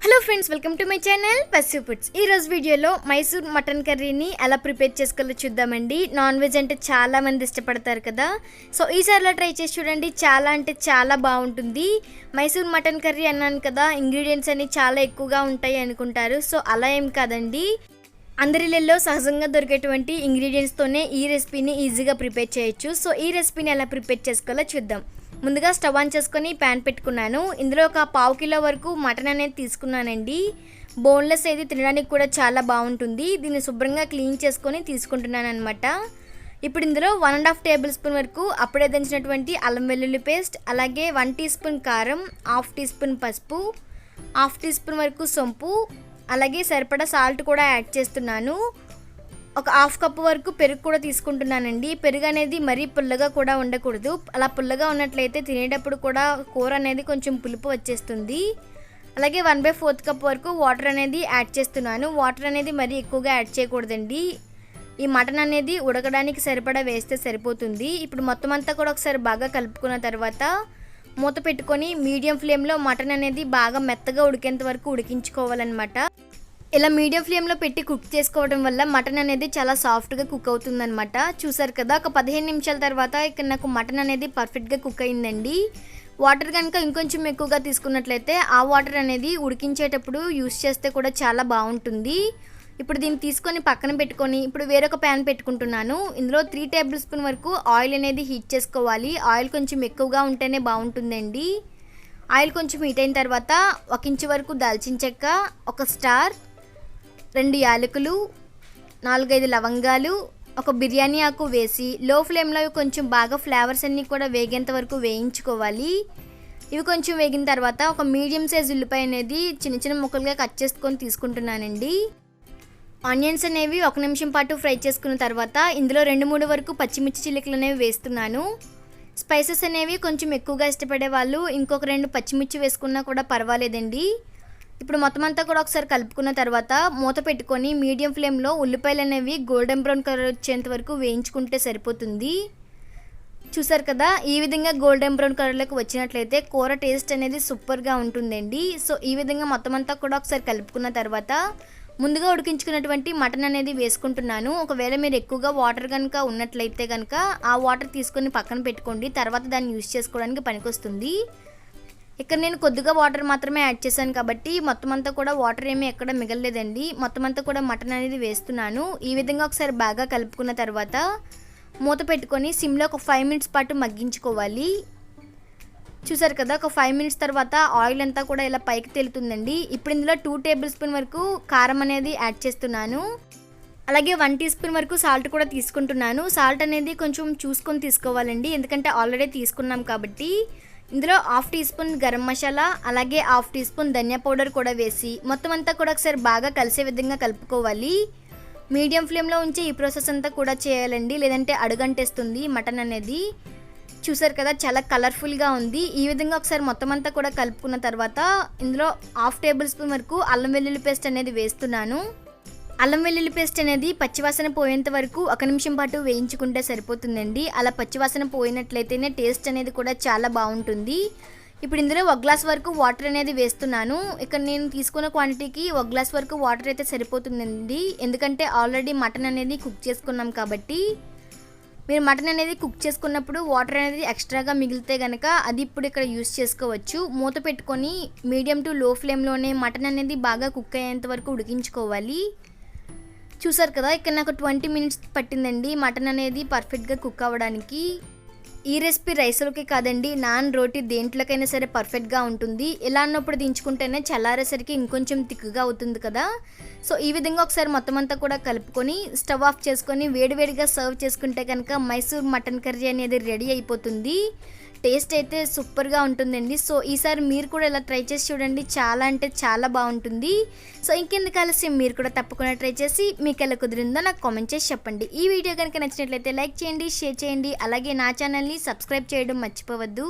Hello friends, welcome to my channel Vasu foods. ఈ రోజు వీడియోలో మైసూర్ మటన్ కర్రీని ఎలా ప్రిపేర్ చేసుకోవాలో చూద్దామండి. నాన్ వెజ్ అంటే చాలా మంది ఇష్టపడతారు కదా, సో ఈసారిలా ట్రై చేసి చూడండి. చాలా అంటే చాలా బాగుంటుంది. మైసూర్ మటన్ కర్రీ అన్నాను కదా, ఇంగ్రీడియంట్స్ అన్ని చాలా ఎక్కువగా ఉంటాయి అనుకుంటారు. సో అలా ఏం కాదండి, అందరిలో సహజంగా దొరికేటువంటి ఇంగ్రీడియంట్స్తోనే ఈ రెసిపీని ఈజీగా ప్రిపేర్ చేయొచ్చు. సో ఈ రెసిపీని ఎలా ప్రిపేర్ చేసుకోవాలో చూద్దాం. ముందుగా స్టవ్ ఆన్ చేసుకొని ప్యాన్ పెట్టుకున్నాను. ఇందులో ఒక పావు కిలో వరకు మటన్ అనేది తీసుకున్నానండి. బోన్లెస్ అయితే తినడానికి కూడా చాలా బాగుంటుంది. దీన్ని శుభ్రంగా క్లీన్ చేసుకొని తీసుకుంటున్నాను అనమాట. ఇప్పుడు ఇందులో 1.5 టేబుల్ స్పూన్ వరకు అప్పుడే దంచినటువంటి అల్లం వెల్లుల్లి పేస్ట్, అలాగే 1 టీ స్పూన్ కారం, 1/2 టీ స్పూన్ పసుపు, 1/2 టీ స్పూన్ వరకు సొంపు, అలాగే సరిపడా సాల్ట్ కూడా యాడ్ చేస్తున్నాను. ఒక 1/2 కప్పు వరకు పెరుగు కూడా తీసుకుంటున్నానండి. పెరుగు అనేది మరీ పుల్లగా కూడా ఉండకూడదు. అలా పుల్లగా ఉన్నట్లయితే తినేటప్పుడు కూడా కూర అనేది కొంచెం పులుపు వచ్చేస్తుంది. అలాగే 1/4 కప్ వరకు వాటర్ అనేది యాడ్ చేస్తున్నాను. వాటర్ అనేది మరీ ఎక్కువగా యాడ్ చేయకూడదండి. ఈ మటన్ అనేది ఉడకడానికి సరిపడా వేస్తే సరిపోతుంది. ఇప్పుడు మొత్తం అంతా కూడా ఒకసారి బాగా కలుపుకున్న తర్వాత మూత పెట్టుకొని మీడియం ఫ్లేమ్లో మటన్ అనేది బాగా మెత్తగా ఉడికేంత వరకు ఉడికించుకోవాలన్నమాట. ఇలా మీడియం ఫ్లేమ్లో పెట్టి కుక్ చేసుకోవడం వల్ల మటన్ అనేది చాలా సాఫ్ట్గా కుక్ అవుతుందన్నమాట. చూసారు కదా, ఒక 15 నిమిషాల తర్వాత ఇక్కడ నాకు మటన్ అనేది పర్ఫెక్ట్గా కుక్ అయిందండి. వాటర్ కనుక ఇంకొంచెం ఎక్కువగా తీసుకున్నట్లయితే ఆ వాటర్ అనేది ఉడికించేటప్పుడు యూస్ చేస్తే కూడా చాలా బాగుంటుంది. ఇప్పుడు దీన్ని తీసుకొని పక్కన పెట్టుకొని ఇప్పుడు వేరొక ప్యాన్ పెట్టుకుంటున్నాను. ఇందులో 3 టేబుల్ స్పూన్ వరకు ఆయిల్ అనేది హీట్ చేసుకోవాలి. ఆయిల్ కొంచెం ఎక్కువగా ఉంటేనే బాగుంటుందండి. ఆయిల్ కొంచెం హీట్ అయిన తర్వాత 1 ఇంచు వరకు దాల్చిన చెక్క, 1 స్టార్, 2 యాలకులు, 4-5 లవంగాలు, ఒక బిర్యానీ ఆకు వేసి లో ఫ్లేమ్లో కొంచెం బాగా ఫ్లేవర్స్ అన్నీ కూడా వేగేంత వరకు వేయించుకోవాలి. ఇవి కొంచెం వేగిన తర్వాత ఒక మీడియం సైజ్ ఉల్లిపాయ అనేది చిన్న చిన్న ముక్కలుగా కట్ చేసుకొని తీసుకుంటున్నానండి. ఆనియన్స్ అనేవి 1 నిమిషం పాటు ఫ్రై చేసుకున్న తర్వాత ఇందులో 2-3 వరకు పచ్చిమిర్చి చిలుకలు అనేవి వేస్తున్నాను. స్పైసెస్ అనేవి కొంచెం ఎక్కువగా ఇష్టపడే వాళ్ళు ఇంకొక 2 పచ్చిమిర్చి వేసుకున్నా కూడా పర్వాలేదండి. ఇప్పుడు మొత్తం అంతా కూడా ఒకసారి కలుపుకున్న తర్వాత మూత పెట్టుకొని మీడియం ఫ్లేమ్లో ఉల్లిపాయలు అనేవి గోల్డెన్ బ్రౌన్ కలర్ వచ్చేంత వరకు వేయించుకుంటే సరిపోతుంది. చూసారు కదా, ఈ విధంగా గోల్డెన్ బ్రౌన్ కలర్లోకి వచ్చినట్లయితే కూర టేస్ట్ అనేది సూపర్గా ఉంటుందండి. సో ఈ విధంగా మొత్తం అంతా కూడా ఒకసారి కలుపుకున్న తర్వాత ముందుగా ఉడికించుకున్నటువంటి మటన్ అనేది వేసుకుంటున్నాను. ఒకవేళ మీరు ఎక్కువగా వాటర్ కనుక ఉన్నట్లయితే కనుక ఆ వాటర్ తీసుకొని పక్కన పెట్టుకోండి, తర్వాత దాన్ని యూజ్ చేసుకోవడానికి పనికొస్తుంది. ఇక్కడ నేను కొద్దిగా వాటర్ మాత్రమే యాడ్ చేశాను కాబట్టి మొత్తం అంతా కూడా వాటర్ ఏమీ ఎక్కడ మిగలలేదండి. మొత్తం అంతా కూడా మటన్ అనేది వేస్తున్నాను. ఈ విధంగా ఒకసారి బాగా కలుపుకున్న తర్వాత మూత పెట్టుకొని సిమ్లో ఒక 5 మినిట్స్ పాటు మగ్గించుకోవాలి. చూసారు కదా, ఒక 5 మినిట్స్ తర్వాత ఆయిల్ అంతా కూడా ఇలా పైకి తేలుతుందండి. ఇప్పుడు ఇందులో 2 టేబుల్ స్పూన్ వరకు కారం అనేది యాడ్ చేస్తున్నాను. అలాగే 1 టీ స్పూన్ వరకు సాల్ట్ కూడా తీసుకుంటున్నాను. సాల్ట్ అనేది కొంచెం చూసుకొని తీసుకోవాలండి, ఎందుకంటే ఆల్రెడీ తీసుకున్నాం కాబట్టి. ఇందులో 1/2 టీ స్పూన్ గరం మసాలా, అలాగే 1/2 టీ స్పూన్ ధనియా పౌడర్ కూడా వేసి మొత్తం అంతా కూడా ఒకసారి బాగా కలిసే విధంగా కలుపుకోవాలి. మీడియం ఫ్లేమ్లో ఉంచి ఈ ప్రాసెస్ అంతా కూడా చేయాలండి, లేదంటే అడుగంటేస్తుంది మటన్ అనేది. చూసారు కదా, చాలా కలర్ఫుల్గా ఉంది. ఈ విధంగా ఒకసారి మొత్తం అంతా కూడా కలుపుకున్న తర్వాత ఇందులో 1/2 టేబుల్ స్పూన్ వరకు అల్లం వెల్లుల్లి పేస్ట్ అనేది వేస్తున్నాను. అల్లం వెల్లుల్లి పేస్ట్ అనేది పచ్చివాసన పోయేంత వరకు 1 నిమిషం పాటు వేయించుకుంటే సరిపోతుందండి. అలా పచ్చివాసన పోయినట్లయితేనే టేస్ట్ అనేది కూడా చాలా బాగుంటుంది. ఇప్పుడు ఇందులో 1 గ్లాస్ వరకు వాటర్ అనేది వేస్తున్నాను. ఇక్కడ నేను తీసుకున్న క్వాంటిటీకి 1 గ్లాస్ వరకు వాటర్ అయితే సరిపోతుందండి, ఎందుకంటే ఆల్రెడీ మటన్ అనేది కుక్ చేసుకున్నాం కాబట్టి. మీరు మటన్ అనేది కుక్ చేసుకున్నప్పుడు వాటర్ అనేది ఎక్స్ట్రాగా మిగిలితే కనుక అది ఇప్పుడు ఇక్కడ యూస్ చేసుకోవచ్చు. మూత పెట్టుకొని మీడియం టు లో ఫ్లేమ్లోనే మటన్ అనేది బాగా కుక్ అయ్యేంత వరకు ఉడికించుకోవాలి. చూసారు కదా, ఇక్కడ నాకు 20 మినిట్స్ పట్టిందండి మటన్ అనేది పర్ఫెక్ట్గా కుక్ అవ్వడానికి. ఈ రెసిపీ రైస్లోకి కాదండి, నాన్, రోటీ దేంట్లోకైనా సరే పర్ఫెక్ట్గా ఉంటుంది. ఇలా అన్నప్పుడు దించుకుంటేనే చల్లారేసరికి ఇంకొంచెం తిక్కుగా అవుతుంది కదా. సో ఈ విధంగా ఒకసారి మొత్తం అంతా కూడా కలుపుకొని స్టవ్ ఆఫ్ చేసుకొని వేడివేడిగా సర్వ్ చేసుకుంటే కనుక మైసూర్ మటన్ కర్రీ అనేది రెడీ అయిపోతుంది. టేస్ట్ అయితే సూపర్గా ఉంటుందండి. సో ఈసారి మీరు కూడా ఇలా ట్రై చేసి చూడండి, చాలా అంటే చాలా బాగుంటుంది. సో ఇంకెందుకు ఆలస్యం, మీరు కూడా తప్పకుండా ట్రై చేసి మీకు ఎలా కుదిరిందో నాకు కామెంట్ చేసి చెప్పండి. ఈ వీడియో కనుక నచ్చినట్లయితే లైక్ చేయండి, షేర్ చేయండి, అలాగే నా ఛానల్ని సబ్స్క్రైబ్ చేయడం మర్చిపోవద్దు.